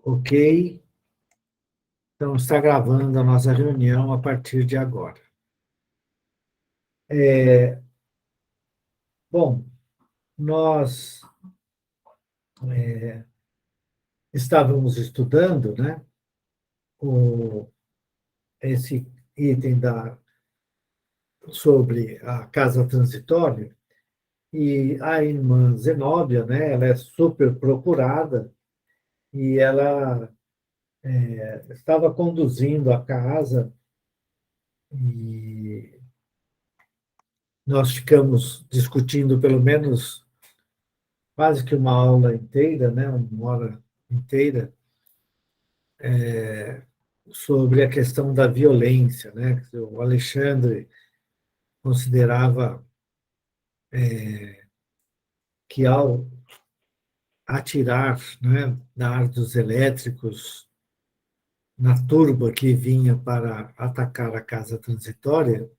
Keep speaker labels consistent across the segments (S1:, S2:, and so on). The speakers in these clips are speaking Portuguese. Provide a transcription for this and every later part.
S1: Ok? Então, está gravando a nossa reunião a partir de agora. Bom, nós estávamos estudando, né, esse item sobre a casa transitória, e a irmã Zenóbia, né, ela é super procurada, e ela estava conduzindo a casa, e nós ficamos discutindo pelo menos quase que uma aula inteira, né, uma hora inteira, sobre a questão da violência, né? O Alexandre considerava que ao atirar, né, dardos elétricos na turba que vinha para atacar a casa transitória,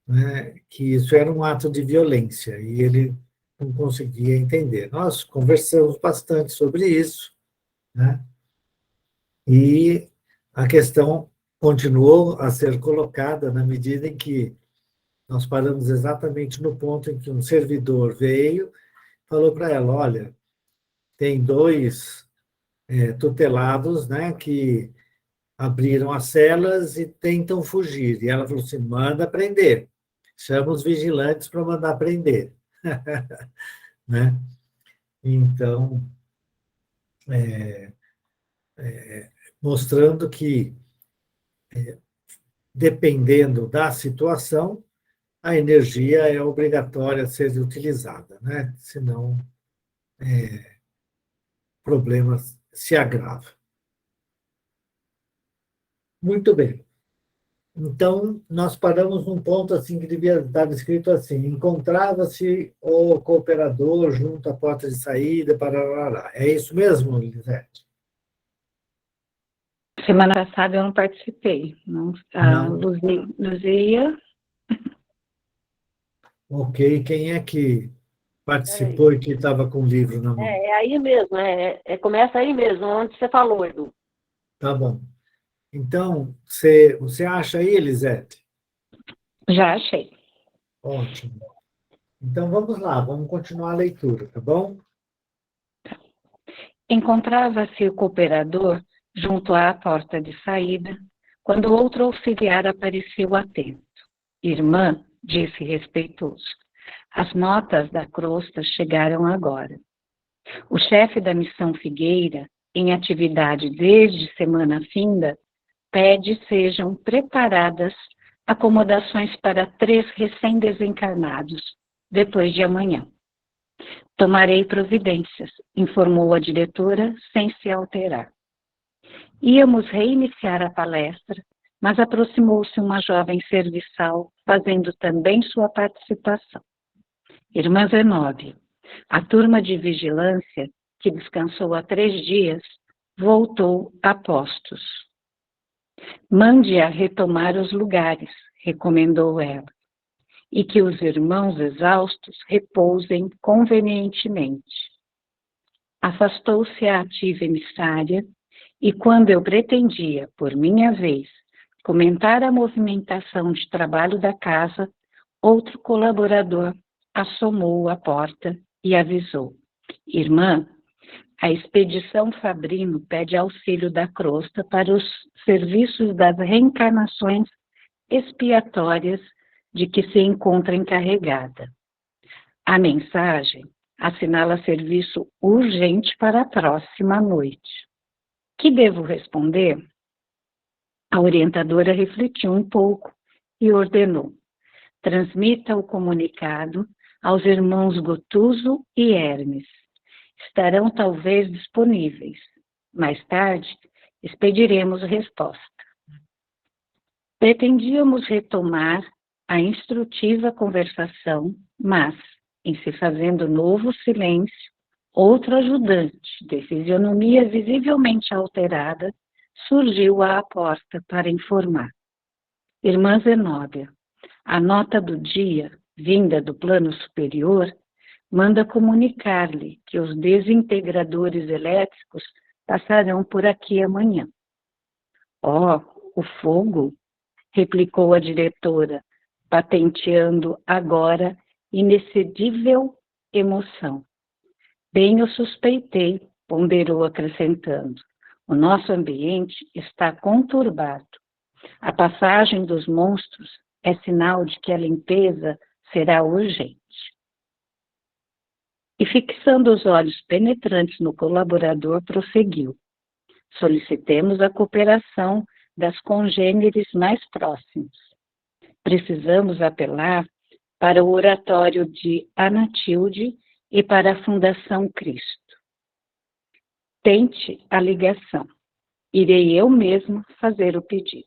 S1: né, que isso era um ato de violência, e ele não conseguia entender. Nós conversamos bastante sobre isso, né? E a questão continuou a ser colocada na medida em que nós paramos exatamente no ponto em que um servidor veio, falou para ela, olha, tem dois tutelados, né, que abriram as celas e tentam fugir. E ela falou assim, manda prender. Chama os vigilantes para mandar prender. Né? Então, mostrando que, dependendo da situação, a energia é obrigatória a ser utilizada, né? Senão o problema se agrava. Muito bem. Então, nós paramos num ponto assim que devia estar escrito assim: encontrava-se o cooperador junto à porta de saída, para. É isso mesmo, Lisete?
S2: Semana passada eu não participei. Não, a
S1: Não.
S2: Luzia.
S1: Ok. Quem é que participou e que estava com o livro na mão?
S3: É aí mesmo, começa aí mesmo, onde você falou, Edu.
S1: Tá bom. Então, você acha aí, Elisete?
S2: Já achei.
S1: Ótimo. Então, vamos lá, vamos continuar a leitura, tá bom?
S2: Encontrava-se o cooperador junto à porta de saída, quando outro auxiliar apareceu atento. Irmã, disse respeitoso, as notas da crosta chegaram agora. O chefe da missão Figueira, em atividade desde semana finda, pede sejam preparadas acomodações para 3 recém-desencarnados, depois de amanhã. Tomarei providências, informou a diretora, sem se alterar. Íamos reiniciar a palestra, mas aproximou-se uma jovem serviçal, fazendo também sua participação. Irmã Zenóbia, a turma de vigilância, que descansou há 3 dias, voltou a postos. Mande-a retomar os lugares, recomendou ela, e que os irmãos exaustos repousem convenientemente. Afastou-se a ativa emissária, e quando eu pretendia, por minha vez, comentar a movimentação de trabalho da casa, outro colaborador assomou à porta e avisou: Irmã, a expedição Fabrino pede auxílio da crosta para os serviços das reencarnações expiatórias de que se encontra encarregada. A mensagem assinala serviço urgente para a próxima noite. Que devo responder? A orientadora refletiu um pouco e ordenou: transmita o comunicado aos irmãos Gotuso e Hermes. Estarão talvez disponíveis. Mais tarde, expediremos resposta. Pretendíamos retomar a instrutiva conversação, mas, em se fazendo novo silêncio, outro ajudante, de fisionomia visivelmente alterada, surgiu à porta para informar. Irmã Zenóbia, a nota do dia, vinda do plano superior, manda comunicar-lhe que os desintegradores elétricos passarão por aqui amanhã. Oh, o fogo, replicou a diretora, patenteando agora inexcedível emoção. Bem eu suspeitei, ponderou acrescentando. O nosso ambiente está conturbado. A passagem dos monstros é sinal de que a limpeza será urgente. E fixando os olhos penetrantes no colaborador, prosseguiu. Solicitemos a cooperação das congêneres mais próximos. Precisamos apelar para o oratório de Anatilde e para a Fundação Cristo. Tente a ligação. Irei eu mesmo fazer o pedido.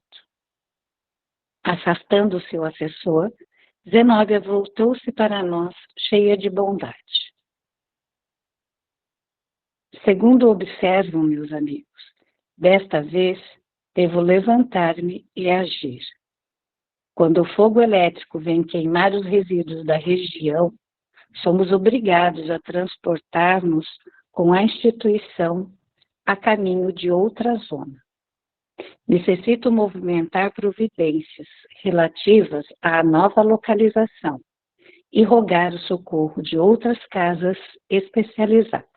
S2: Afastando o seu assessor, Zenóbia voltou-se para nós, cheia de bondade. Segundo observam, meus amigos, desta vez devo levantar-me e agir. Quando o fogo elétrico vem queimar os resíduos da região, somos obrigados a transportar-nos com a instituição a caminho de outra zona. Necessito movimentar providências relativas à nova localização e rogar o socorro de outras casas especializadas.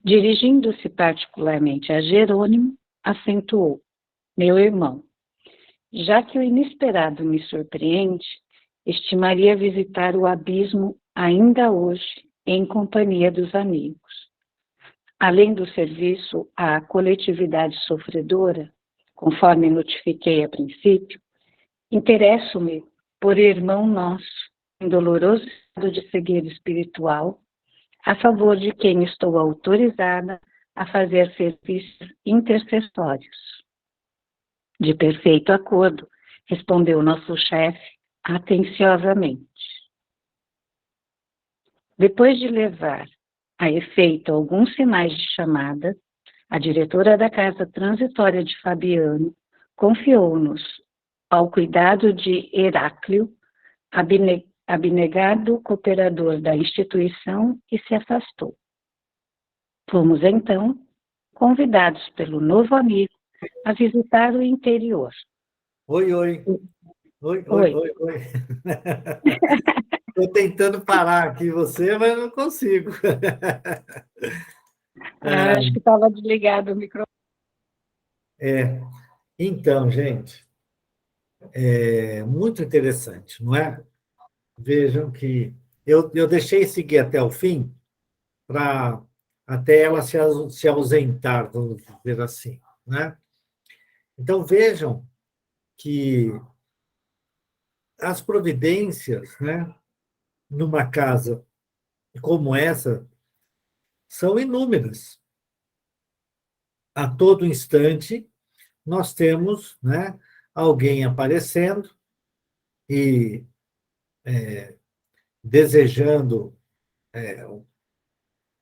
S2: Dirigindo-se particularmente a Jerônimo, acentuou: meu irmão, já que o inesperado me surpreende, estimaria visitar o abismo ainda hoje em companhia dos amigos. Além do serviço à coletividade sofredora, conforme notifiquei a princípio, interesso-me por irmão nosso, em doloroso estado de cegueira espiritual, a favor de quem estou autorizada a fazer serviços intercessórios. De perfeito acordo, respondeu nosso chefe atenciosamente. Depois de levar a efeito alguns sinais de chamada, a diretora da Casa Transitória de Fabiano confiou-nos ao cuidado de Heráclio, abnegado cooperador da instituição, e se afastou. Fomos, então, convidados pelo novo amigo a visitar o interior.
S1: Oi, oi. Oi, oi, oi, oi. Estou tentando parar aqui você, mas não consigo.
S2: Acho que estava desligado o microfone.
S1: Então, gente, é muito interessante, não é? Vejam que eu deixei seguir até o fim para até ela se ausentar, vamos dizer assim, né? Então, vejam que as providências, né, numa casa como essa, são inúmeras. A todo instante, nós temos, né, alguém aparecendo e desejando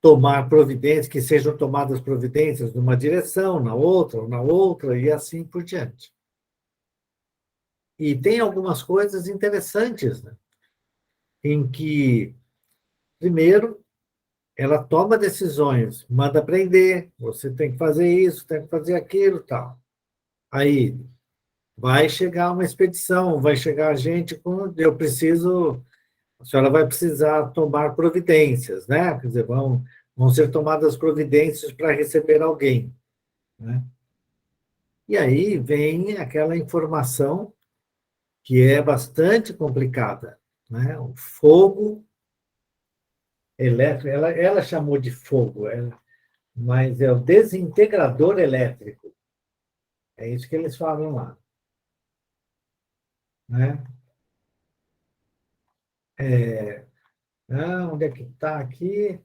S1: tomar providências, que sejam tomadas providências numa direção, na outra, e assim por diante. E tem algumas coisas interessantes, né, em que, primeiro, ela toma decisões, manda prender, você tem que fazer isso, tem que fazer aquilo, tal. Aí vai chegar uma expedição, vai chegar gente com, a senhora vai precisar tomar providências, né? Quer dizer, vão ser tomadas providências para receber alguém, né? E aí vem aquela informação que é bastante complicada, né? O fogo elétrico, ela chamou de fogo, mas é o desintegrador elétrico. É isso que eles falam lá, né? Onde é que está aqui?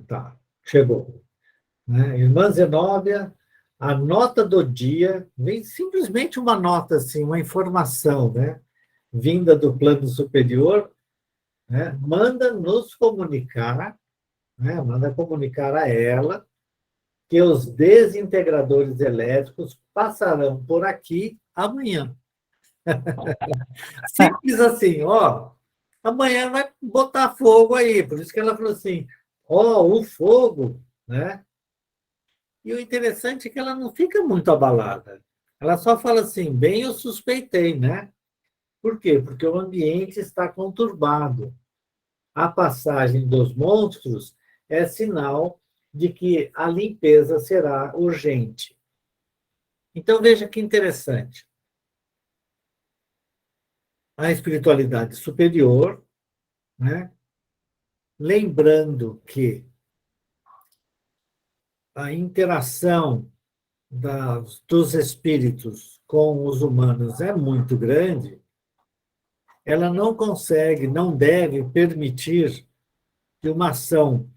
S1: Tá, chegou. Né? Irmã Zenóbia, a nota do dia, vem simplesmente uma nota, assim, uma informação, né? Vinda do plano superior, né? Manda nos comunicar, né? Manda comunicar a ela que os desintegradores elétricos passarão por aqui amanhã. Simples assim, ó, amanhã vai botar fogo aí. Por isso que ela falou assim, ó, o fogo, né? E o interessante é que ela não fica muito abalada. Ela só fala assim, bem, eu suspeitei, né? Por quê? Porque o ambiente está conturbado. A passagem dos monstros é sinal de que a limpeza será urgente. Então, veja que interessante. A espiritualidade superior, né? Lembrando que a interação dos espíritos com os humanos é muito grande, ela não consegue, não deve permitir que uma ação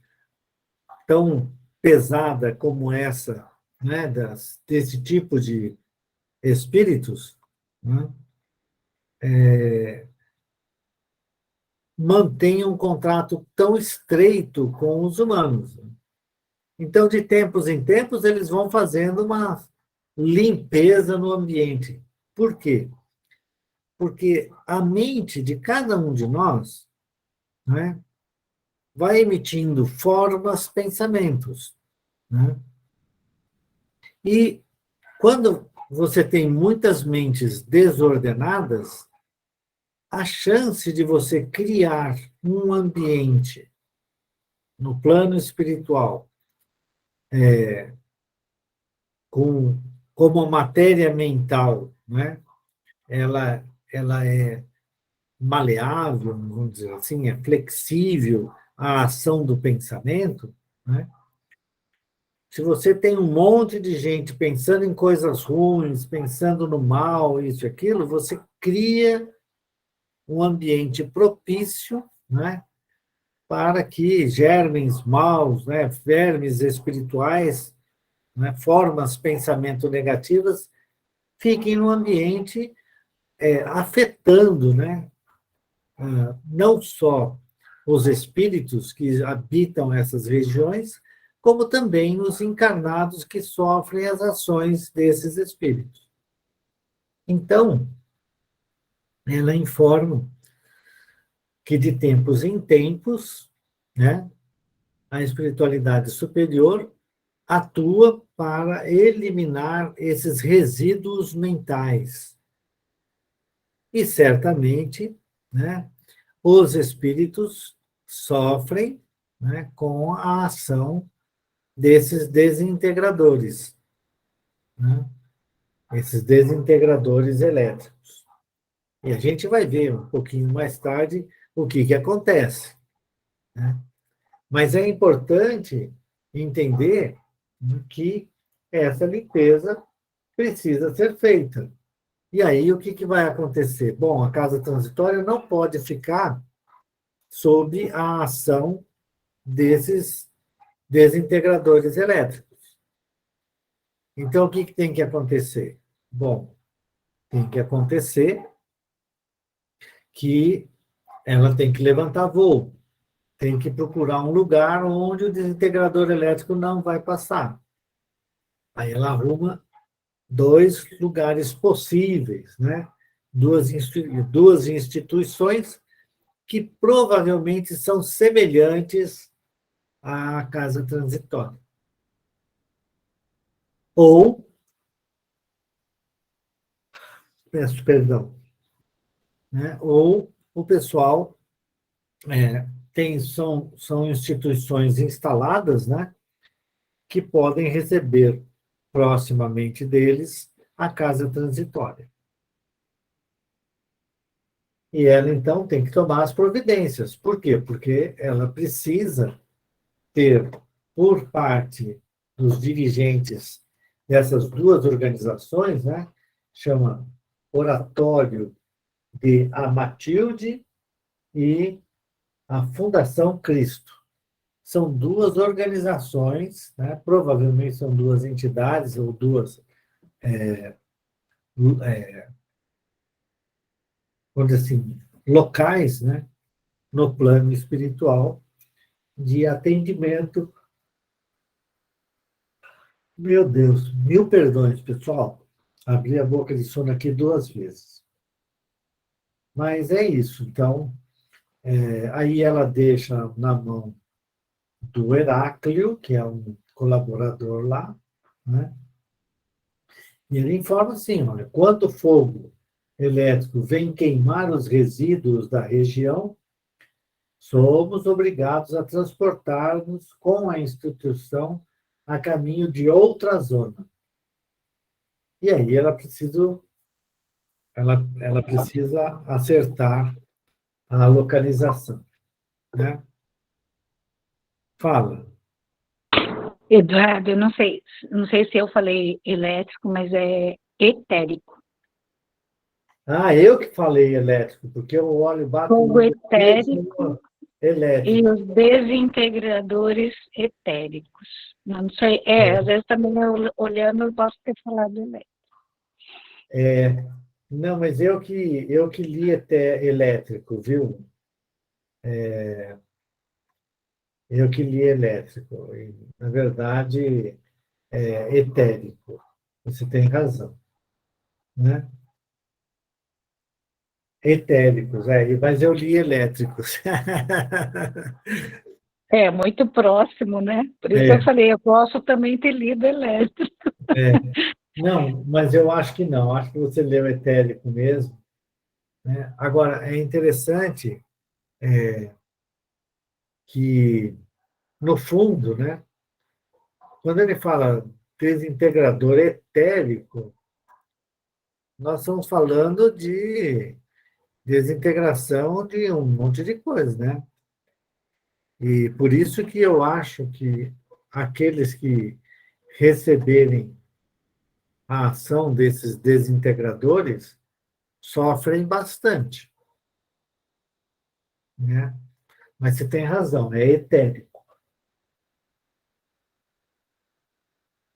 S1: tão pesada como essa, né, desse tipo de espíritos, né, mantenha um contrato tão estreito com os humanos. Então, de tempos em tempos, eles vão fazendo uma limpeza no ambiente. Por quê? Porque a mente de cada um de nós, né, vai emitindo formas, pensamentos. Né? E quando você tem muitas mentes desordenadas, a chance de você criar um ambiente no plano espiritual com como a matéria mental, né? Ela é maleável, vamos dizer assim, é flexível à ação do pensamento, né? Se você tem um monte de gente pensando em coisas ruins, pensando no mal, isso e aquilo, você cria um ambiente propício, né, para que germes maus, né, vermes espirituais, né, formas pensamento negativas, fiquem no ambiente afetando, né, não só os espíritos que habitam essas regiões, como também os encarnados que sofrem as ações desses espíritos. Então, ela informa que de tempos em tempos, né, a espiritualidade superior atua para eliminar esses resíduos mentais. E certamente, né, os espíritos sofrem, né, com a ação desses desintegradores, né, esses desintegradores elétricos. E a gente vai ver um pouquinho mais tarde o que acontece. Né? Mas é importante entender que essa limpeza precisa ser feita. E aí, o que vai acontecer? Bom, a casa transitória não pode ficar sob a ação desses desintegradores elétricos. Então, o que tem que acontecer? Bom, tem que acontecer que ela tem que levantar voo, tem que procurar um lugar onde o desintegrador elétrico não vai passar. Aí ela arruma dois lugares possíveis, né? Duas instituições que provavelmente são semelhantes à casa transitória. Ou, peço perdão, né? Ou o pessoal são instituições instaladas, né? Que podem receber proximamente deles a casa transitória. E ela, então, tem que tomar as providências. Por quê? Porque ela precisa ter, por parte dos dirigentes dessas duas organizações, né, chama Oratório de Amatilde e a Fundação Cristo. São duas organizações, né, provavelmente são duas entidades ou duas, vamos dizer assim, locais, né, no plano espiritual de atendimento. Meu Deus, mil perdões, pessoal. Abri a boca de sono aqui duas vezes. Mas é isso. Então, aí ela deixa na mão do Heráclio, que é um colaborador lá, né? E ele informa assim, olha, quando o fogo elétrico vem queimar os resíduos da região, somos obrigados a transportar-nos com a instituição a caminho de outra zona. E aí ela precisa acertar a localização, né? Fala.
S2: Eduardo, eu não sei se eu falei elétrico, mas é etérico.
S1: Ah, eu que falei elétrico, porque eu olho e bato
S2: Fogo
S1: muito
S2: etérico e
S1: elétrico.
S2: os desintegradores etéricos. Não sei, às vezes também olhando eu posso ter falado elétrico.
S1: Não, mas eu que li até elétrico, viu? Eu que li elétrico. E, na verdade, é etérico. Você tem razão, né? Etéricos, mas eu li elétricos.
S2: É, muito próximo, né? Por isso eu
S1: É,
S2: falei, eu posso também ter lido elétrico.
S1: é. Não, mas eu acho que não. Acho que você leu etérico mesmo, né? Agora, é interessante que, no fundo, né, quando ele fala desintegrador etérico, nós estamos falando de desintegração de um monte de coisa, né? E por isso que eu acho que aqueles que receberem a ação desses desintegradores sofrem bastante, né? Mas você tem razão, é etérico.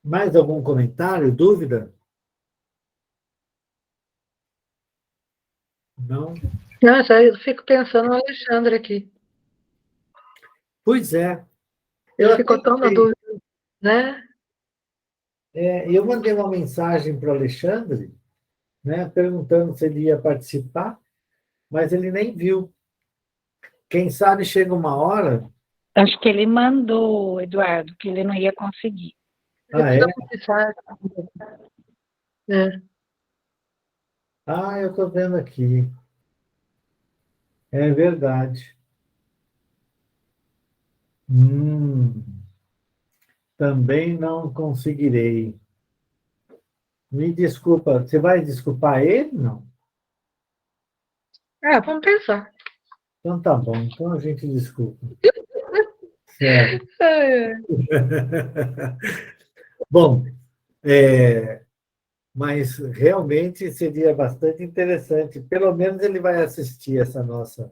S1: Mais algum comentário, dúvida? Não?
S4: Nossa, eu fico pensando no Alexandre aqui.
S1: Pois é. Eu
S4: Ele
S1: até
S4: ficou tão na
S1: mandei,
S4: dúvida, né?
S1: eu mandei uma mensagem para o Alexandre, né, perguntando se ele ia participar, mas ele nem viu. Quem sabe chega uma hora.
S2: Acho que ele mandou, Eduardo, que ele não ia conseguir.
S4: Ele
S1: Ah, é?
S4: precisa começar. É.
S1: Ah, eu estou vendo aqui. É verdade. Hum, também não conseguirei. Me desculpa, você vai desculpar ele? Não.
S4: Vamos pensar.
S1: Então tá bom, então a gente desculpa. Certo.
S4: É,
S1: Bom, mas realmente seria bastante interessante. Pelo menos ele vai assistir essa nossa.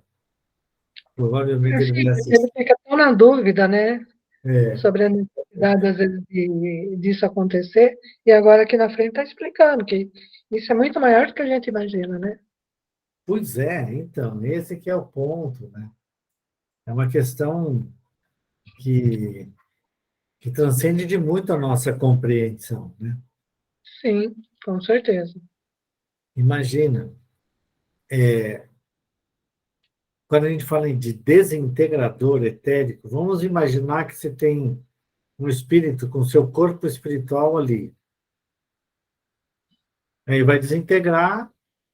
S1: Provavelmente ele vai
S4: ele
S1: assistir.
S4: fica tão na dúvida, né?
S1: É,
S4: Sobre a necessidade, às vezes, disso acontecer. E agora aqui na frente está explicando que isso é muito maior do que a gente imagina, né?
S1: pois é, então, esse que é o ponto, né? É uma questão que, que transcende de muito a nossa compreensão, né?
S4: Sim, com certeza.
S1: Imagina, quando a gente fala de desintegrador etérico, vamos imaginar que você tem um espírito com seu corpo espiritual ali. Aí vai desintegrar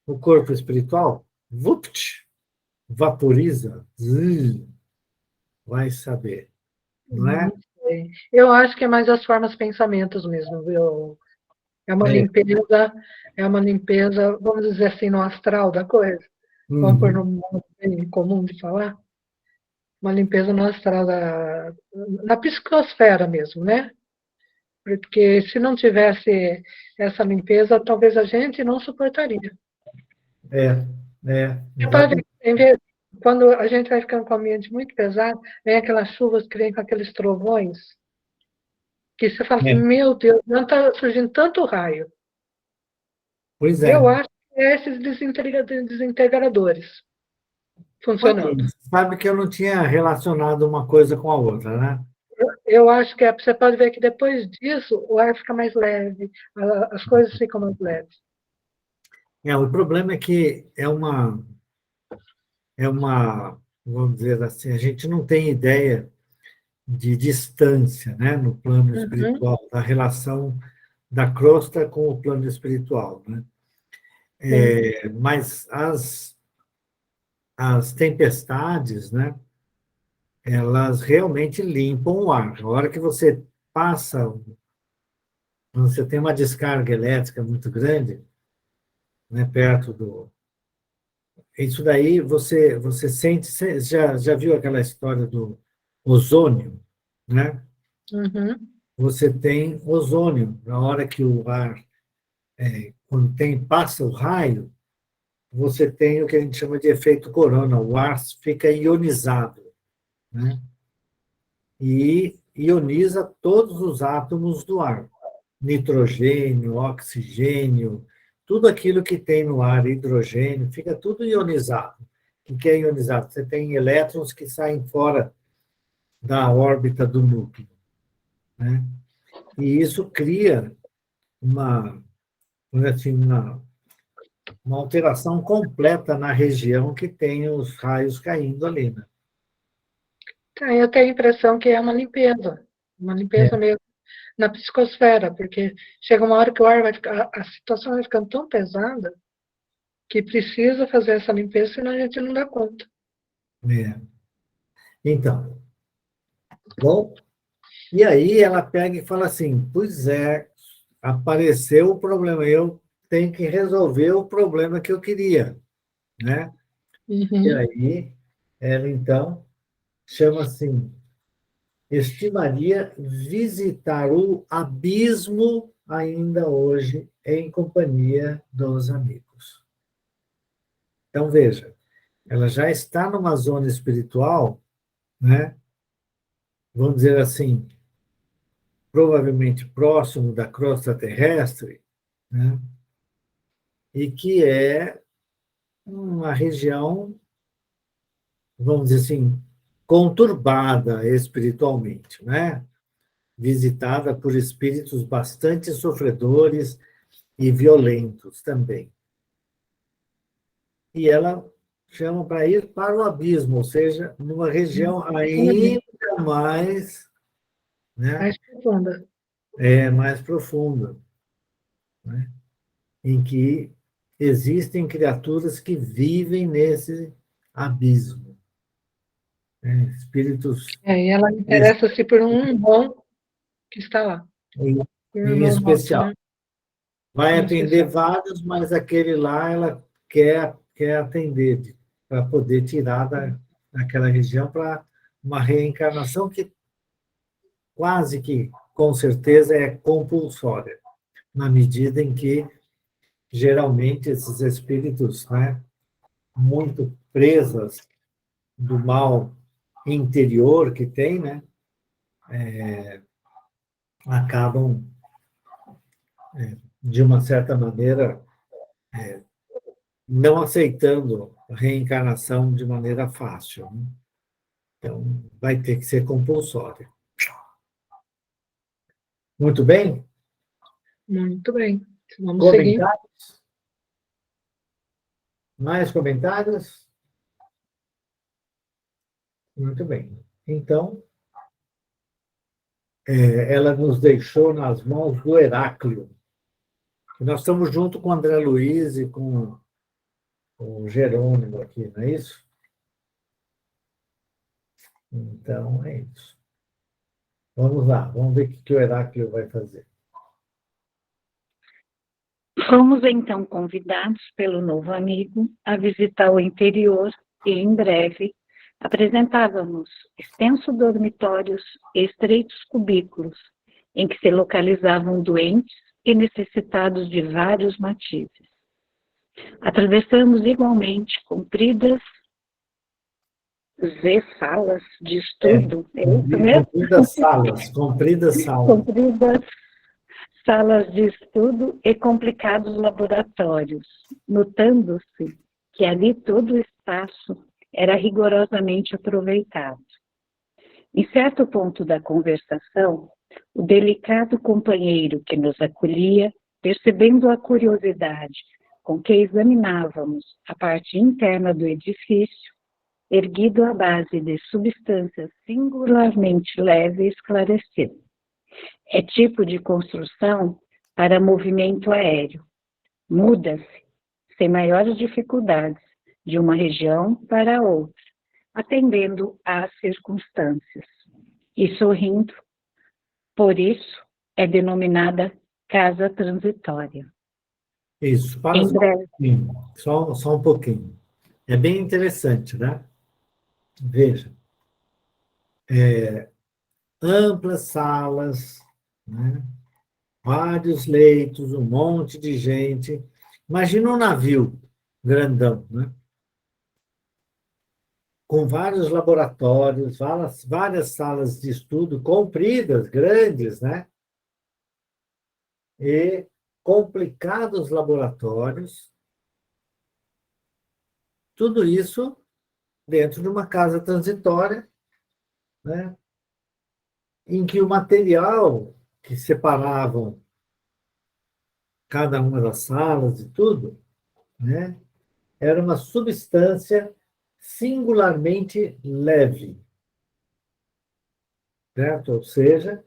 S1: o corpo espiritual, vupt, vaporiza, vai saber, não é?
S4: Não sei. Eu acho que é mais as formas pensamentos mesmo, viu?
S1: É.
S4: É uma limpeza, vamos dizer assim, no astral da coisa. Vamos pôr no
S1: Uhum.
S4: modo bem comum de falar. Uma limpeza no astral, na psicosfera mesmo, né? Porque se não tivesse essa limpeza, talvez a gente não suportaria.
S1: É,
S4: Você pode
S1: exatamente.
S4: ver, quando a gente vai ficando com o ambiente muito pesado, vem aquelas chuvas que vêm com aqueles trovões, que você fala assim,
S1: É,
S4: meu Deus, não está surgindo tanto raio.
S1: pois é.
S4: Eu acho que é esses desintegradores
S1: Olha
S4: funcionando.
S1: aí, sabe que eu não tinha relacionado uma coisa com a outra, né?
S4: Eu acho que você pode ver que depois disso o ar fica mais leve, as coisas ficam mais leves.
S1: O problema é que é uma, vamos dizer assim, a gente não tem ideia de distância, né, no plano
S4: Uhum.
S1: espiritual, da relação da crosta com o plano espiritual, né?
S4: Sim.
S1: Mas as tempestades, né, elas realmente limpam o ar. A hora que você passa, quando você tem uma descarga elétrica muito grande, né, perto do... Isso daí você sente, você já viu aquela história do ozônio, né?
S4: Uhum.
S1: Você tem ozônio. Na hora que o ar, quando passa o raio, você tem o que a gente chama de efeito corona, o ar fica ionizado, né? E ioniza todos os átomos do ar, nitrogênio, oxigênio, tudo aquilo que tem no ar, hidrogênio, fica tudo ionizado. O que é ionizado? Você tem elétrons que saem fora da órbita do núcleo, né? E isso cria uma, vamos dizer assim, uma alteração completa na região que tem os raios caindo ali, né?
S4: Então, eu tenho a impressão que é uma limpeza
S1: É,
S4: mesmo na psicosfera, porque chega uma hora que o ar vai ficar, a situação vai ficando tão pesada que precisa fazer essa limpeza, senão a gente não dá conta.
S1: é. Então, bom, e aí ela pega e fala assim, pois é, apareceu o problema, eu tenho que resolver o problema que eu queria, né? E
S4: Uhum.
S1: aí ela então chama assim, estimaria visitar o abismo ainda hoje em companhia dos amigos. Então veja, ela já está numa zona espiritual, né? Vamos dizer assim, provavelmente próximo da crosta terrestre, né? E que é uma região, vamos dizer assim, conturbada espiritualmente, né? Visitada por espíritos bastante sofredores e violentos também. E ela chama para ir para o abismo, ou seja, numa região ainda mais, né,
S4: Mais profunda.
S1: mais profunda, né, em que existem criaturas que vivem nesse abismo, né, espíritos
S4: É, e ela interessa-se por um irmão que está lá,
S1: em,
S4: um
S1: em
S4: irmão nosso,
S1: especial.
S4: né?
S1: Vai
S4: Em
S1: atender
S4: especial.
S1: vários, mas aquele lá ela quer atender, para poder tirar daquela região para uma reencarnação que quase que, com certeza, é compulsória, na medida em que, geralmente, esses espíritos, né, muito presas do mal interior que tem, né, acabam, de uma certa maneira, não aceitando a reencarnação de maneira fácil, né? Então, vai ter que ser compulsória. Muito bem?
S4: Muito bem. Vamos seguir.
S1: Comentários? Mais comentários? Muito bem. Então, ela nos deixou nas mãos do Heráclio. Nós estamos junto com o André Luiz e com o Jerônimo aqui, não é isso? Então, é isso. Vamos lá, vamos ver o que o Heráclio vai fazer.
S2: Fomos então convidados pelo novo amigo a visitar o interior e, em breve, apresentávamos extensos dormitórios e estreitos cubículos em que se localizavam doentes e necessitados de vários matizes. Atravessamos igualmente compridas salas de estudo, é isso mesmo?
S1: Compridas salas.
S2: Compridas salas de estudo e complicados laboratórios, notando-se que ali todo o espaço era rigorosamente aproveitado. Em certo ponto da conversação, o delicado companheiro que nos acolhia, percebendo a curiosidade com que examinávamos a parte interna do edifício, erguido à base de substância singularmente leve e esclarecida. É tipo de construção para movimento aéreo. Muda-se, sem maiores dificuldades, de uma região para outra, atendendo às circunstâncias. E sorrindo, por isso é denominada casa transitória.
S1: Isso, para
S2: Em
S1: só um
S2: breve,
S1: pouquinho, só um pouquinho. É bem interessante, né? Veja, amplas salas, né? Vários leitos, um monte de gente. Imagina um navio grandão, né? Com vários laboratórios, várias salas de estudo compridas, grandes, né? E complicados laboratórios. Tudo isso dentro de uma casa transitória, né? Em que o material que separavam cada uma das salas e tudo, né? Era uma substância singularmente leve, certo? Ou seja,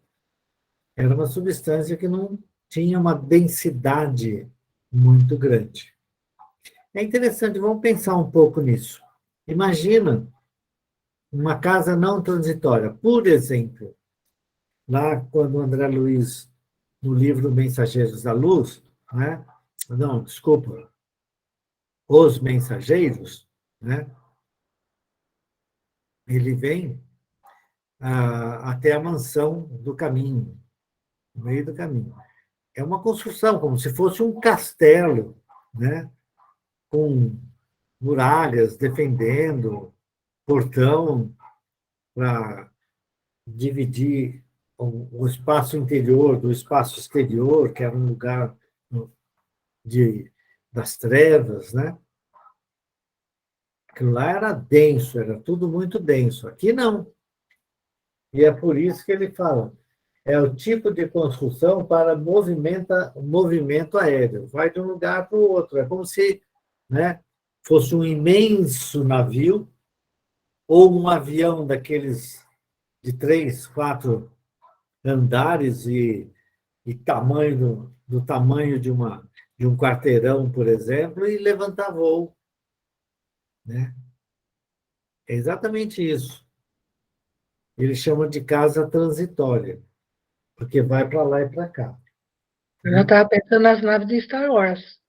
S1: era uma substância que não tinha uma densidade muito grande. É interessante, vamos pensar um pouco nisso. Imagina uma casa não transitória. Por exemplo, lá quando o André Luiz, no livro Mensageiros da Luz, né? Não, desculpa, Os Mensageiros, né? Ele vem até a mansão do caminho, no meio do caminho. É uma construção, como se fosse um castelo, né? Com muralhas defendendo, portão para dividir o espaço interior do espaço exterior, que era um lugar das trevas, né? Aquilo lá era denso, era tudo muito denso. Aqui não. E é por isso que ele fala, é o tipo de construção para movimento aéreo. Vai de um lugar para o outro. É como se, né, fosse um imenso navio ou um avião daqueles de 3, 4 andares e tamanho do tamanho de um quarteirão, por exemplo, e levantar voo, né? É exatamente isso. Eles chamam de casa transitória, porque vai para lá e para cá.
S4: Eu já estava pensando nas naves de Star Wars.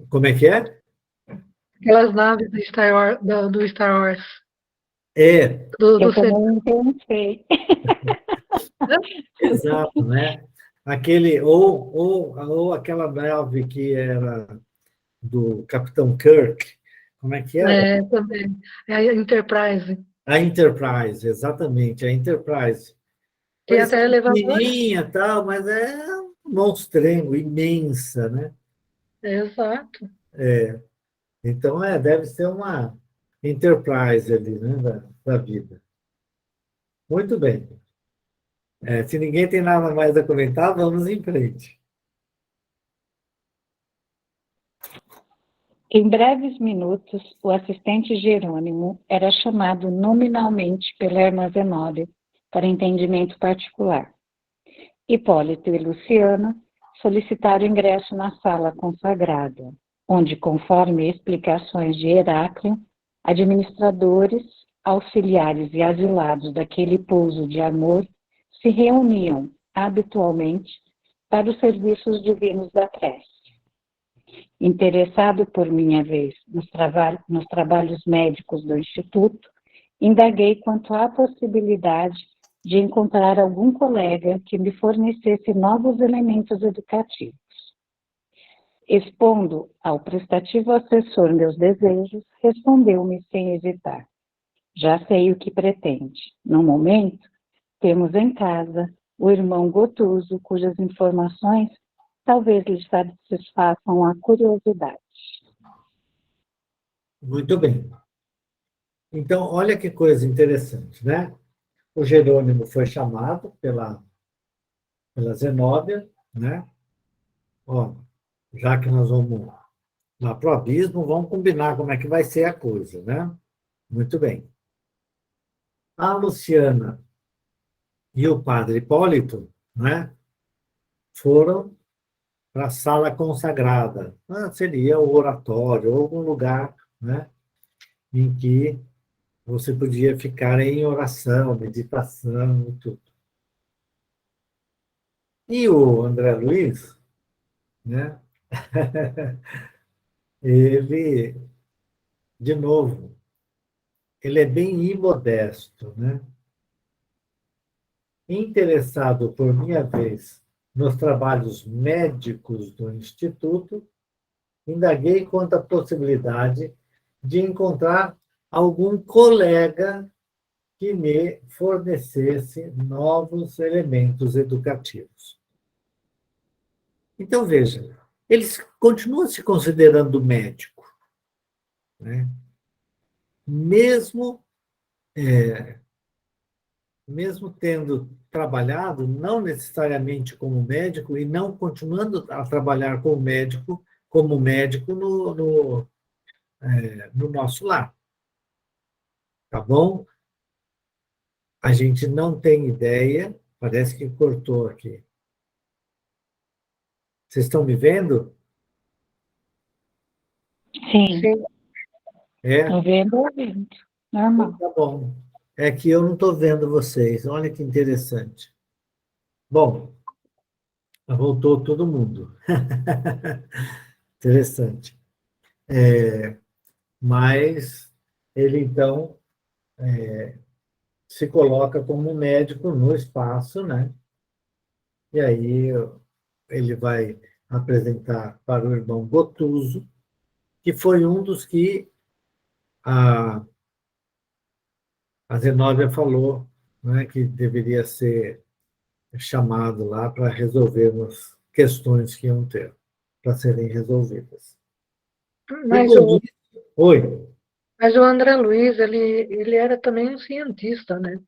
S1: Como é que é?
S4: Aquelas naves do Star Wars, do Star Wars.
S1: É,
S2: eu também pensei.
S1: exato, né? Aquele, ou aquela nave que era do Capitão Kirk, como é que era?
S4: Também. É a Enterprise.
S1: A Enterprise, exatamente, a Enterprise.
S4: Tem
S1: Parecia
S4: até elevador.
S1: pequenininha e tal, mas é um monstrengo, imensa, né?
S4: Exato.
S1: Então, deve ser uma Enterprise ali, né, da vida. Muito bem. Se ninguém tem nada mais a comentar, vamos em frente.
S2: Em breves minutos, o assistente Jerônimo era chamado nominalmente pela irmã Zenóbia para entendimento particular. Hipólito e Luciana solicitaram ingresso na sala consagrada, onde, conforme explicações de Heráclio, administradores, auxiliares e asilados daquele pouso de amor se reuniam habitualmente para os serviços divinos da prece. Interessado por minha vez nos trabalhos médicos do Instituto, indaguei quanto à possibilidade de encontrar algum colega que me fornecesse novos elementos educativos. Expondo ao prestativo assessor meus desejos, respondeu-me sem hesitar. Já sei o que pretende. No momento, temos em casa o irmão Gotuso, cujas informações talvez lhe satisfaçam a curiosidade.
S1: Muito bem. Então, olha que coisa interessante, né? O Jerônimo foi chamado pela Zenóbia, né? Ó, já que nós vamos lá para o abismo, vamos combinar como é que vai ser a coisa, né? Muito bem. A Luciana e o padre Hipólito, né, foram para a sala consagrada. Seria o oratório, ou algum lugar, né, em que você podia ficar em oração, meditação e tudo. E o André Luiz, né, ele, de novo, ele é bem imodesto, né? Interessado, por minha vez, nos trabalhos médicos do Instituto, indaguei quanto à possibilidade de encontrar algum colega que me fornecesse novos elementos educativos. Então, veja, eles continuam se considerando médico, né? Mesmo, mesmo tendo trabalhado, não necessariamente como médico, e não continuando a trabalhar como médico no nosso lar, tá bom? A gente não tem ideia, parece que cortou aqui. Vocês estão me vendo?
S2: Sim,
S4: Sim.
S2: estou vendo, ouvindo. Normal.
S1: Tá bom. É que eu não estou vendo vocês. Olha que interessante. Bom, voltou todo mundo. Interessante. Mas ele, então, se coloca como médico no espaço, né? E aí ele vai apresentar para o irmão Gotuso, que foi um dos que a Zenóbia falou, né, que deveria ser chamado lá para resolvermos questões que iam ter, para serem resolvidas. E
S4: Mas
S1: com
S4: o,
S1: isso, oi,
S4: mas o André Luiz, ele era também um cientista, né?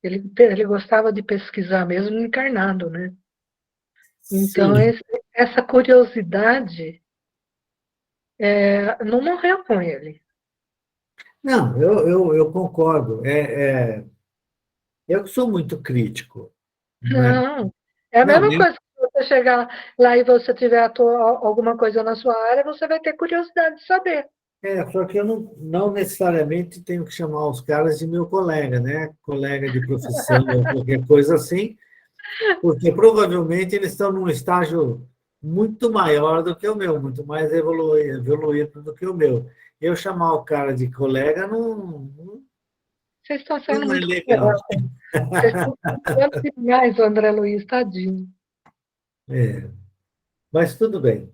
S4: Ele gostava de pesquisar mesmo encarnado, né? Então,
S1: sim.
S4: essa curiosidade não morreu com ele.
S1: Não, eu concordo. Eu que sou muito crítico, né?
S4: Não, é a
S1: Não,
S4: mesma coisa que você chegar lá e você tiver alguma coisa na sua área, você vai ter curiosidade de saber.
S1: só que eu não necessariamente tenho que chamar os caras de meu colega, né? Colega de profissão ou qualquer coisa assim, porque provavelmente eles estão num estágio muito maior do que o meu, muito mais evoluído do que o meu. Eu chamar o cara de colega
S4: Vocês estão sendo
S1: não é
S4: muito
S1: legal.
S4: cruel. Vocês estão sendo demais o André Luiz, tadinho.
S1: É, mas tudo bem.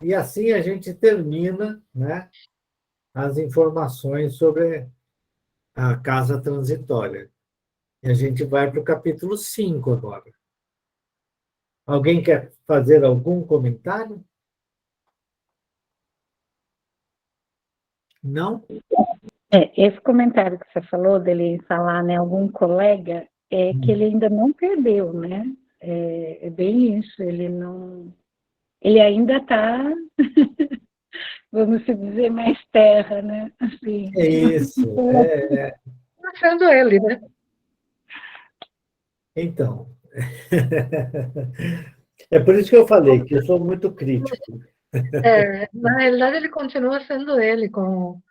S1: E assim a gente termina, né, as informações sobre a casa transitória. E a gente vai para o capítulo 5 agora. Alguém quer fazer algum comentário? Não?
S2: Esse comentário que você falou dele falar, né, algum colega, é que ele ainda não perdeu, né? É bem isso, ele ainda está, vamos dizer, mais terra, né? Assim.
S1: É isso.
S4: Está sendo ele, né?
S1: Então. É por isso que eu falei que eu sou muito crítico.
S4: Na realidade, ele continua sendo ele, com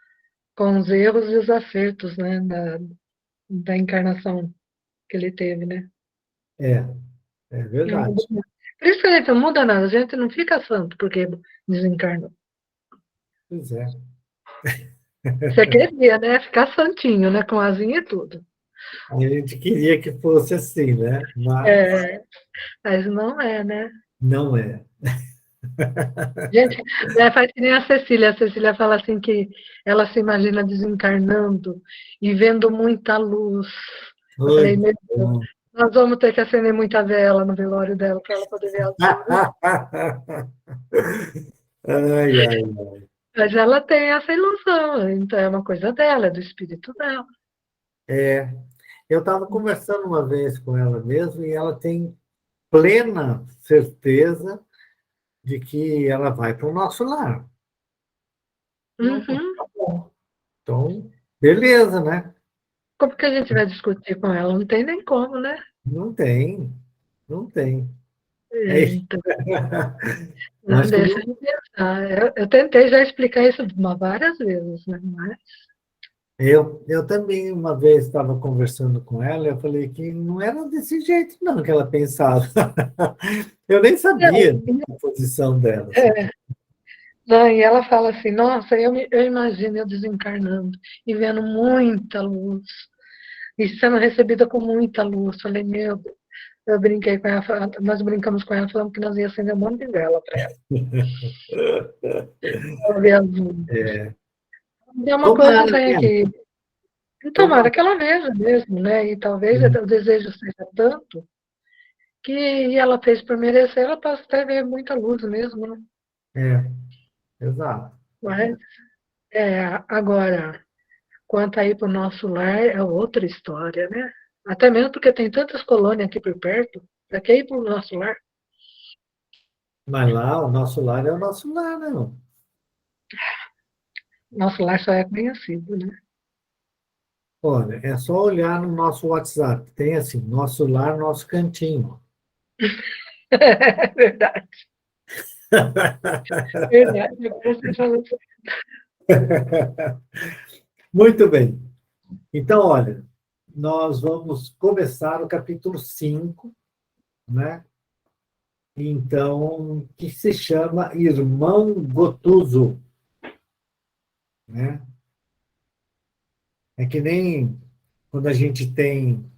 S4: os erros e os acertos, né, da encarnação que ele teve, né?
S1: É, é
S4: Não muda
S1: verdade.
S4: nada. Por isso que a gente não muda nada, a gente não fica santo porque desencarnou.
S1: Pois é.
S4: Você queria, né? Ficar santinho, né? Com asinha e tudo.
S1: A gente queria que fosse assim, né? Mas
S4: É, mas não é, né?
S1: não é.
S4: Gente, faz que nem a Cecília. A Cecília fala assim que ela se imagina desencarnando e vendo muita luz. Eu falei,
S1: Oi.
S4: meu Deus, nós vamos ter que acender muita vela no velório dela para ela poder ver as luzes.
S1: Ai, ai, ai.
S4: Mas ela tem essa ilusão, então é uma coisa dela, é do espírito dela.
S1: É, eu estava conversando uma vez com ela mesmo e ela tem plena certeza de que ela vai para o nosso lar. Não, tá
S4: Uhum.
S1: bom. Então, beleza, né?
S4: Como que a gente vai discutir com ela? Não tem nem como, né?
S1: Não tem, não tem. É
S4: É,
S1: isso.
S4: então, não
S1: Mas como
S4: deixa de pensar. Eu tentei já explicar isso várias vezes, né? Mas,
S1: eu também uma vez estava conversando com ela, eu falei que não era desse jeito não que ela pensava. Eu nem sabia a posição dela. Assim.
S4: é, não, e ela fala assim, nossa, eu imagino eu desencarnando e vendo muita luz, e sendo recebida com muita luz. Falei, meu Deus. Eu brinquei com ela, nós brincamos com ela, falando que nós ia acender um monte de vela para ela ver as luzes.
S1: É,
S4: É uma coisa
S1: tomara,
S4: assim
S1: né?
S4: que, tomara
S1: Tomara.
S4: que ela veja mesmo, né? E talvez o desejo seja tanto que ela fez por merecer, ela possa até ver muita luz mesmo, né?
S1: É, exato.
S4: Mas, agora, quanto aí para o nosso lar, é outra história, né? Até mesmo porque tem tantas colônias aqui por perto, para que ir para o nosso lar?
S1: Mas lá, o nosso lar é o nosso lar, não.
S4: Nosso lar só é conhecido, né?
S1: Olha, é só olhar no nosso WhatsApp. Tem assim, nosso lar, nosso cantinho.
S4: É verdade, verdade. Agora você falou.
S1: Muito bem. Então, olha, nós vamos começar o capítulo 5, né? Então, que se chama Irmão Gotuso, né? É que nem quando a gente tem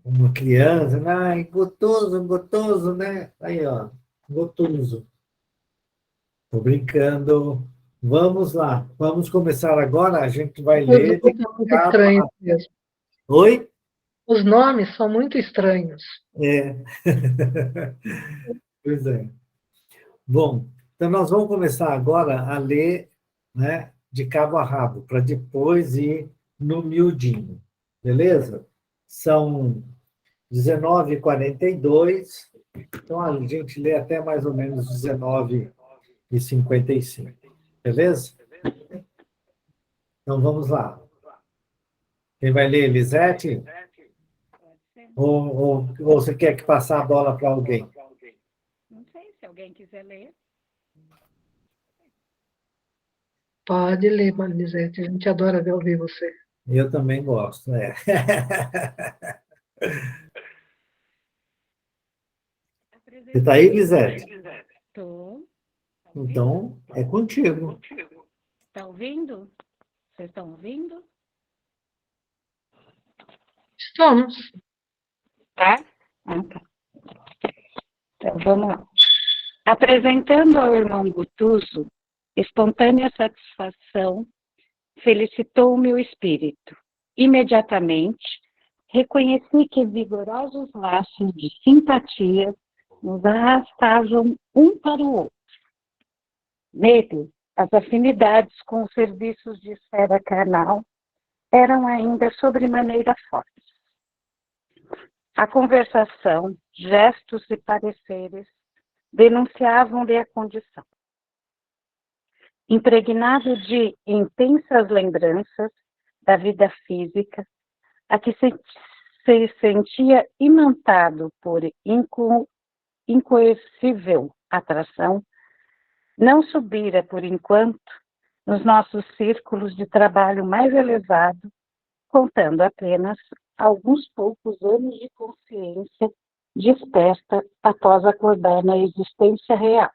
S1: uma criança, ai, gotoso, gotoso, né? Aí, ó, gotoso. Tô brincando. Vamos lá, vamos começar agora. A gente vai
S4: Os
S1: ler de
S4: nomes são muito estranhos
S1: capa.
S4: mesmo.
S1: Oi?
S4: Os nomes são muito estranhos.
S1: É. Pois é. Bom, então nós vamos começar agora a ler, né, de cabo a rabo, para depois ir no miudinho, beleza? São 19h42, então a gente lê até mais ou menos 19h55, beleza? Então vamos lá. Quem vai ler, Elisete?
S2: Pode ser?
S1: Ou você quer que passar a bola para alguém?
S2: Não sei, se alguém quiser ler.
S4: Pode ler, Manisete. A gente adora ver ouvir você.
S1: Eu também gosto, é. Você está aí,
S2: Apresentando.
S1: Elisete?
S2: Estou. Tá ouvindo?
S1: Então, é contigo.
S2: Tá ouvindo? Vocês estão ouvindo?
S4: Estamos.
S2: Tá? Ah, tá. Então, vamos lá. Apresentando ao irmão Gutuso, espontânea satisfação felicitou o meu espírito. Imediatamente, reconheci que vigorosos laços de simpatia nos arrastavam um para o outro. Nele, as afinidades com os serviços de esfera carnal eram ainda sobremaneira fortes. A conversação, gestos e pareceres denunciavam-lhe a condição. Impregnado de intensas lembranças da vida física, a que se sentia imantado por incoercível atração, não subira, por enquanto, nos nossos círculos de trabalho mais elevado, contando apenas alguns poucos anos de consciência desperta após acordar na existência real.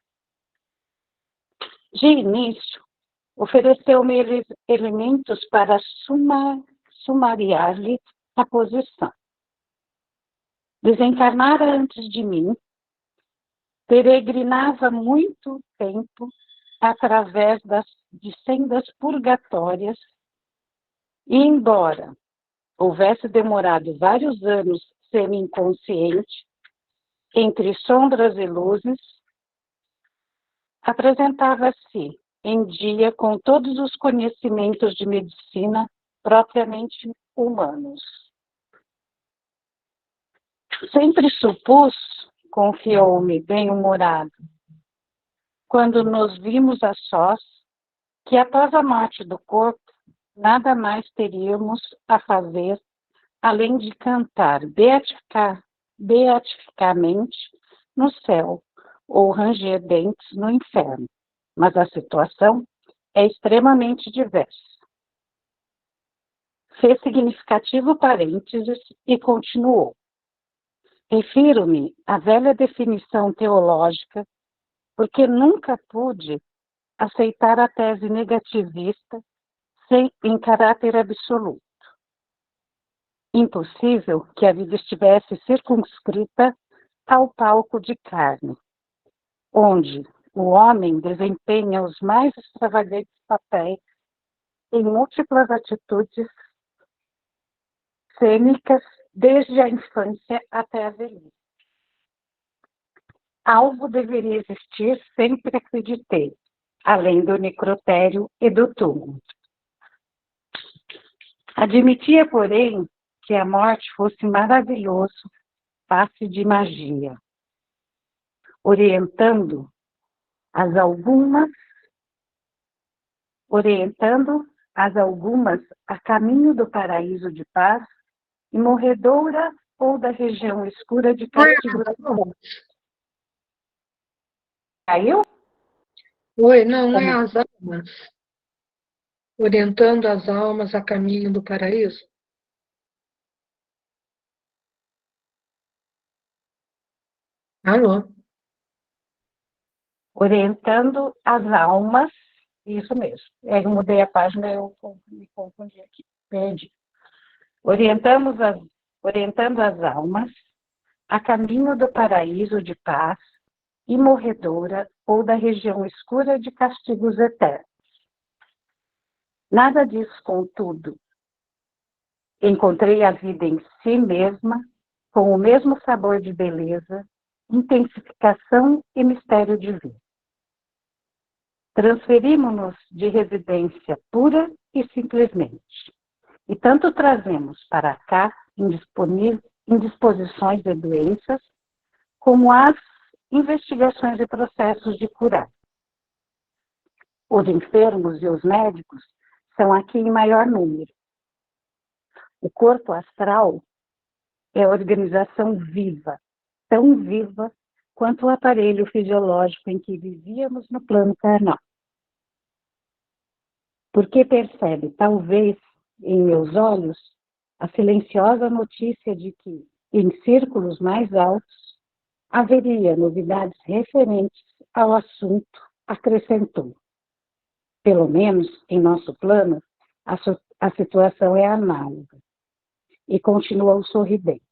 S2: De início, ofereceu-me elementos para sumariar-lhe a posição. Desencarnara antes de mim, peregrinava muito tempo através de sendas purgatórias e, embora houvesse demorado vários anos semi-inconsciente, entre sombras e luzes, apresentava-se em dia com todos os conhecimentos de medicina propriamente humanos. Sempre supus, confiou-me bem-humorado, quando nos vimos a sós, que após a morte do corpo, nada mais teríamos a fazer além de cantar beatificamente no céu ou ranger dentes no inferno. Mas a situação é extremamente diversa. Fez significativo parênteses e continuou. Refiro-me à velha definição teológica, porque nunca pude aceitar a tese negativista em caráter absoluto. Impossível que a vida estivesse circunscrita ao palco de carne, onde o homem desempenha os mais extravagantes papéis em múltiplas atitudes cênicas desde a infância até a velhice. Algo deveria existir, sempre acreditei, além do necrotério e do túmulo. Admitia, porém, que a morte fosse maravilhoso passe de magia, orientando as algumas a caminho do paraíso de paz e morredoura ou da região escura de castigo. Caiu?
S4: Oi, não é as almas. Orientando as almas a caminho do paraíso? Alô?
S2: Orientando as almas, isso mesmo. Eu mudei a página, eu me confundi aqui, perdi. Orientando as almas a caminho do paraíso de paz e morredoura ou da região escura de castigos eternos. Nada disso, contudo. Encontrei a vida em si mesma, com o mesmo sabor de beleza, intensificação e mistério divino. Transferimos-nos de residência pura e simplesmente, e tanto trazemos para cá indisposições de doenças, como as investigações e processos de curar. Os enfermos e os médicos são aqui em maior número. O corpo astral é organização viva, tão viva quanto o aparelho fisiológico em que vivíamos no plano carnal. Porque percebe, talvez, em meus olhos, a silenciosa notícia de que, em círculos mais altos, haveria novidades referentes ao assunto, acrescentou. Pelo menos, em nosso plano, a situação é análoga. E continuou sorridente.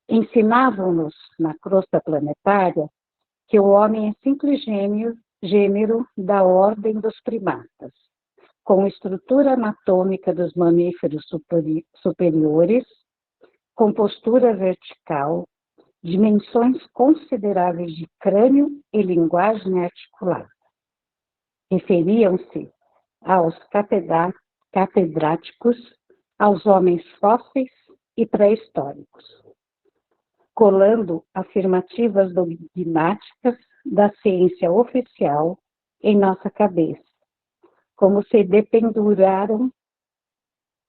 S2: Ensinavam-nos, na crosta planetária, que o homem é simples gênero da ordem dos primatas, com estrutura anatômica dos mamíferos superiores, com postura vertical, dimensões consideráveis de crânio e linguagem articulada. Referiam-se aos catedráticos, aos homens fósseis e pré-históricos, colando afirmativas dogmáticas da ciência oficial em nossa cabeça, como se dependuraram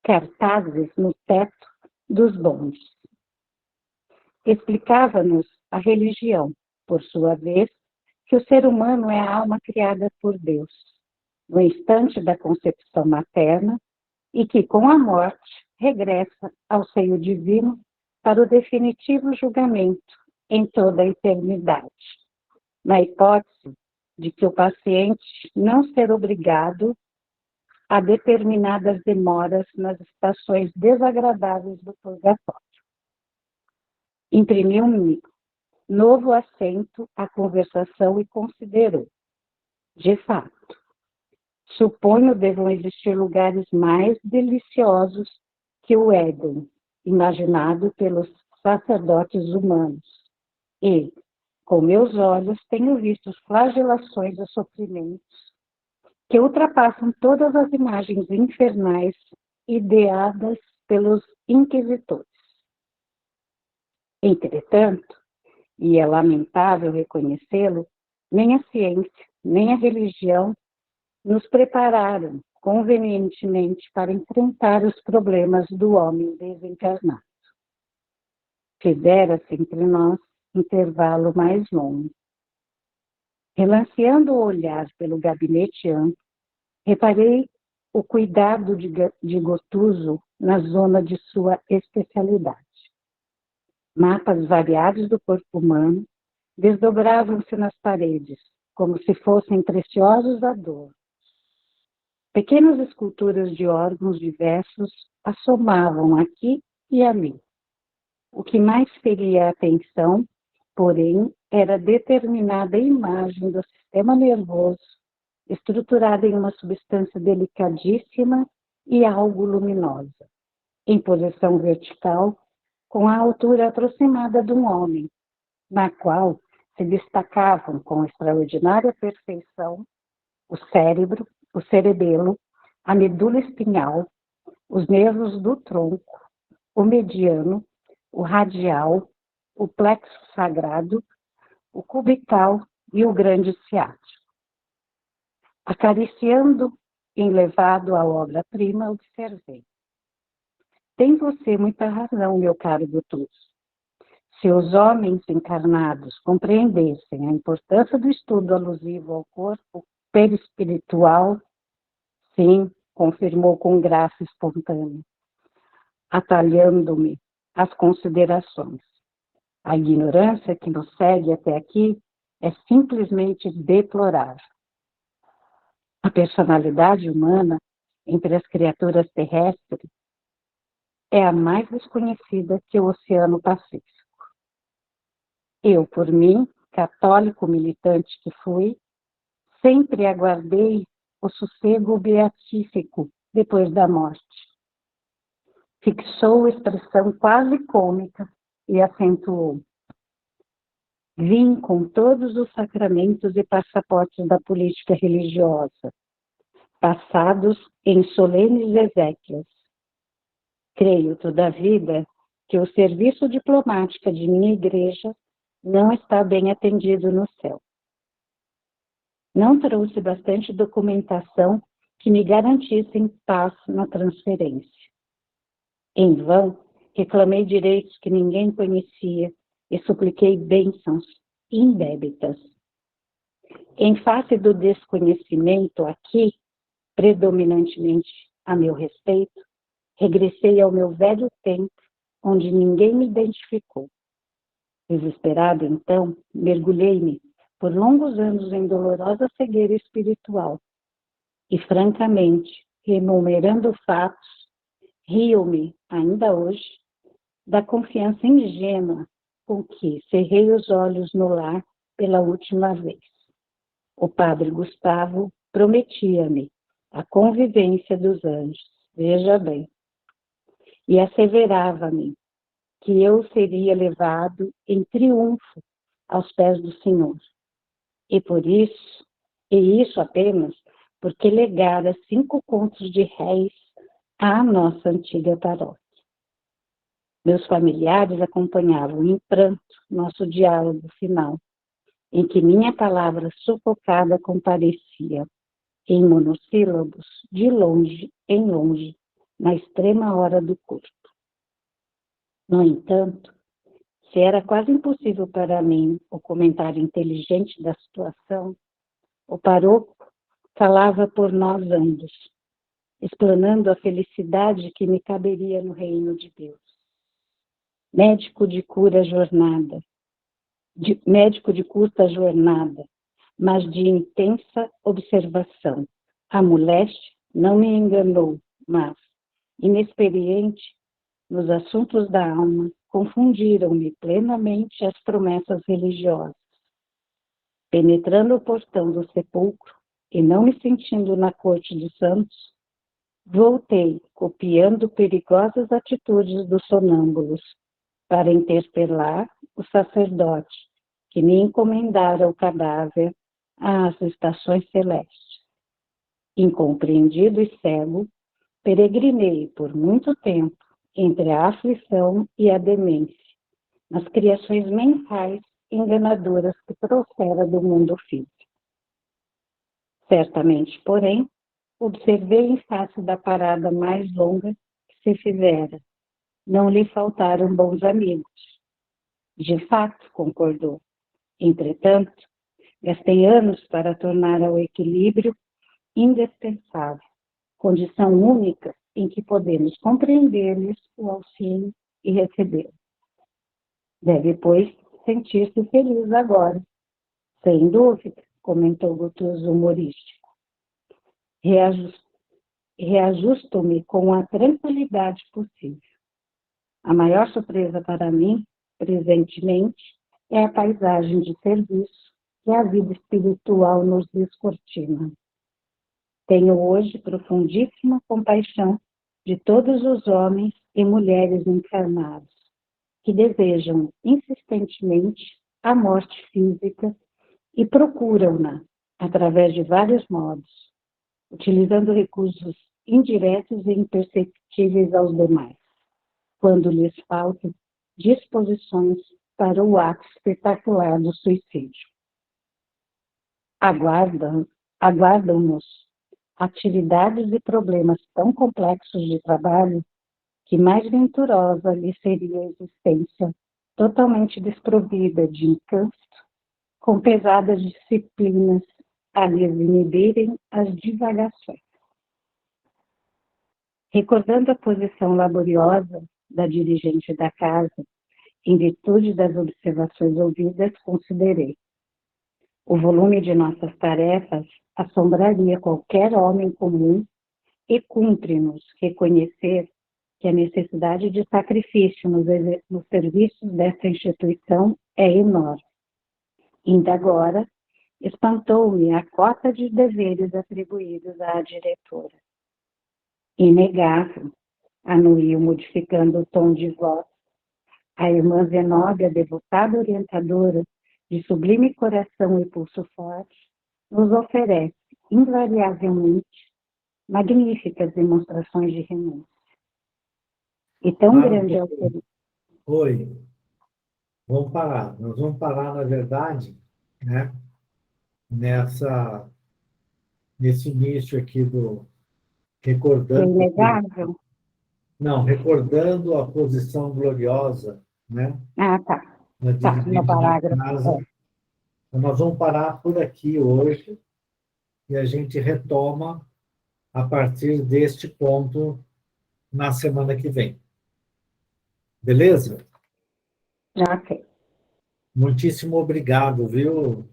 S2: cartazes no teto dos bondes. Explicava-nos a religião, por sua vez, que o ser humano é a alma criada por Deus, no instante da concepção materna, e que, com a morte, regressa ao seio divino para o definitivo julgamento em toda a eternidade, na hipótese de que o paciente não ser obrigado a determinadas demoras nas estações desagradáveis do purgatório. Imprimiu-me novo acento à conversação e considerou. De fato, suponho devam existir lugares mais deliciosos que o Éden, imaginado pelos sacerdotes humanos. E, com meus olhos, tenho visto flagelações e sofrimentos que ultrapassam todas as imagens infernais ideadas pelos inquisitores. Entretanto, e é lamentável reconhecê-lo, nem a ciência, nem a religião, nos prepararam convenientemente para enfrentar os problemas do homem desencarnado. Fizera-se entre nós intervalo mais longo. Relanceando o olhar pelo gabinete amplo, reparei o cuidado de Gotuso na zona de sua especialidade. Mapas variados do corpo humano desdobravam-se nas paredes, como se fossem preciosos adornos. Pequenas esculturas de órgãos diversos assomavam aqui e ali. O que mais feria a atenção, porém, era a determinada imagem do sistema nervoso, estruturada em uma substância delicadíssima e algo luminosa, em posição vertical, com a altura aproximada de um homem, na qual se destacavam com extraordinária perfeição o cérebro, o cerebelo, a medula espinhal, os nervos do tronco, o mediano, o radial, o plexo sagrado, o cubital e o grande ciático. Acariciando, enlevado à obra-prima, observei. Tem você muita razão, meu caro Gotuso. Se os homens encarnados compreendessem a importância do estudo alusivo ao corpo perispiritual, sim, confirmou com graça espontânea, atalhando-me as considerações. A ignorância que nos segue até aqui é simplesmente deplorável. A personalidade humana entre as criaturas terrestres é a mais desconhecida que o Oceano Pacífico. Eu, por mim, católico militante que fui, sempre aguardei o sossego beatífico depois da morte. Fixou expressão quase cômica e acentuou. Vim com todos os sacramentos e passaportes da política religiosa, passados em solenes exéquias. Creio, todavia, que o serviço diplomático de minha igreja não está bem atendido no céu. Não trouxe bastante documentação que me garantissem paz na transferência. Em vão, reclamei direitos que ninguém conhecia e supliquei bênçãos indébitas. Em face do desconhecimento aqui, predominantemente a meu respeito, regressei ao meu velho tempo, onde ninguém me identificou. Desesperado, então, mergulhei-me por longos anos em dolorosa cegueira espiritual e, francamente, renumerando fatos, rio-me, ainda hoje, da confiança ingênua com que cerrei os olhos no lar pela última vez. O padre Gustavo prometia-me a convivência dos anjos, veja bem, e asseverava-me que eu seria levado em triunfo aos pés do Senhor. E isso apenas porque legara 5 contos de réis à nossa antiga paróquia. Meus familiares acompanhavam em pranto nosso diálogo final, em que minha palavra sufocada comparecia, em monossílabos, de longe em longe, na extrema hora do curto. No entanto, se era quase impossível para mim o comentário inteligente da situação, o pároco falava por nós ambos, explanando a felicidade que me caberia no reino de Deus. Médico de curta jornada, mas de intensa observação. A moléstia não me enganou, mas, inexperiente nos assuntos da alma, confundiram-me plenamente as promessas religiosas. Penetrando o portão do sepulcro e não me sentindo na corte dos santos, voltei, copiando perigosas atitudes dos sonâmbulos, para interpelar o sacerdote que me encomendara o cadáver às estações celestes. Incompreendido e cego, peregrinei por muito tempo entre a aflição e a demência, nas criações mentais enganadoras que trouxera do mundo físico. Certamente, porém, observei em face da parada mais longa que se fizera. Não lhe faltaram bons amigos. De fato, concordou. Entretanto, gastei anos para tornar ao equilíbrio indispensável, condição única em que podemos compreender-lhes o auxílio e recebê-lo. Deve, pois, sentir-se feliz agora. Sem dúvida, comentou o gostoso humorístico. Reajusto-me com a tranquilidade possível. A maior surpresa para mim, presentemente, é a paisagem de serviço que a vida espiritual nos descortina. Tenho hoje profundíssima compaixão de todos os homens e mulheres encarnados que desejam insistentemente a morte física e procuram-na através de vários modos, utilizando recursos indiretos e imperceptíveis aos demais, quando lhes faltam disposições para o ato espetacular do suicídio. Aguardam-nos atividades e problemas tão complexos de trabalho que mais venturosa lhe seria a existência totalmente desprovida de encanto, com pesadas disciplinas a lhes inibirem as divagações. Recordando a posição laboriosa da dirigente da casa, em virtude das observações ouvidas, considerei: o volume de nossas tarefas assombraria qualquer homem comum e cumpre-nos reconhecer que a necessidade de sacrifício nos serviços desta instituição é enorme. Ainda agora, espantou-me a cota de deveres atribuídos à diretora. Inegável, anuiu, modificando o tom de voz. A irmã Zenóbia, devotada orientadora, de sublime coração e pulso forte, nos oferece, invariavelmente, magníficas demonstrações de renúncia. E tão grande é o perigo.
S1: Oi, vamos parar. Nós vamos parar, na verdade, né, nesse início aqui do recordando.
S2: É inegável?
S1: Não, recordando a posição gloriosa, né?
S2: Ah, tá.
S1: Tá,
S2: No parágrafo.
S1: Casa. Então, nós vamos parar por aqui hoje e a gente retoma a partir deste ponto na semana que vem. Beleza?
S2: Ok.
S1: Muitíssimo obrigado, viu,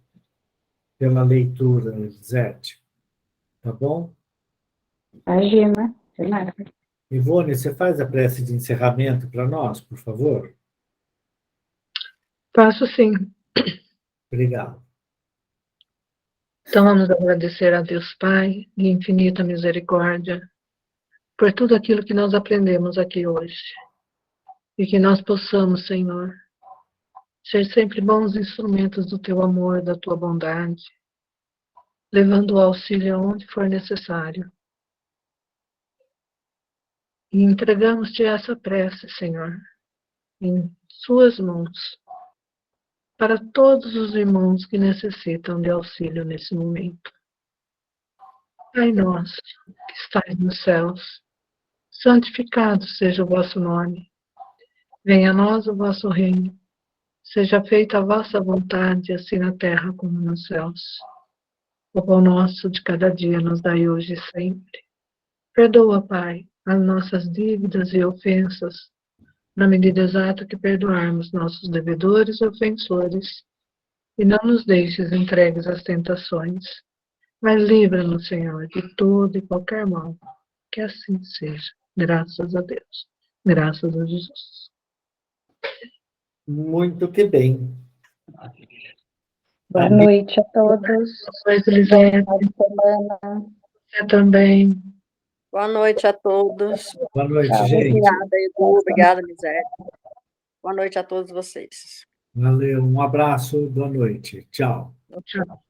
S1: pela leitura, Elisete. Tá bom?
S2: Imagina, de nada.
S1: Ivone, você faz a prece de encerramento para nós, por favor?
S4: Faço sim.
S1: Obrigado.
S4: Então vamos agradecer a Deus Pai, de infinita misericórdia, por tudo aquilo que nós aprendemos aqui hoje. E que nós possamos, Senhor, ser sempre bons instrumentos do Teu amor, da Tua bondade, levando o auxílio aonde for necessário. E entregamos-te essa prece, Senhor, em Suas mãos, para todos os irmãos que necessitam de auxílio nesse momento. Pai nosso, que estais nos céus, santificado seja o vosso nome. Venha a nós o vosso reino. Seja feita a vossa vontade, assim na terra como nos céus. O pão nosso de cada dia nos dai hoje e sempre. Perdoa, Pai, as nossas dívidas e ofensas, na medida exata que perdoarmos nossos devedores e ofensores. E não nos deixes entregues às tentações, mas livra-nos, Senhor, de todo e qualquer mal. Que assim seja. Graças a Deus. Graças a Jesus.
S1: Muito que bem.
S2: Boa noite a todos.
S4: Boa noite, Elisete.
S2: Boa semana.
S4: Você também.
S3: Boa noite a todos.
S1: Boa noite,
S2: Tchau.
S1: gente.
S3: Obrigada, Edu. Obrigada, Elisete. Boa noite a todos vocês.
S1: Valeu, um abraço, boa noite. Tchau.
S4: Tchau.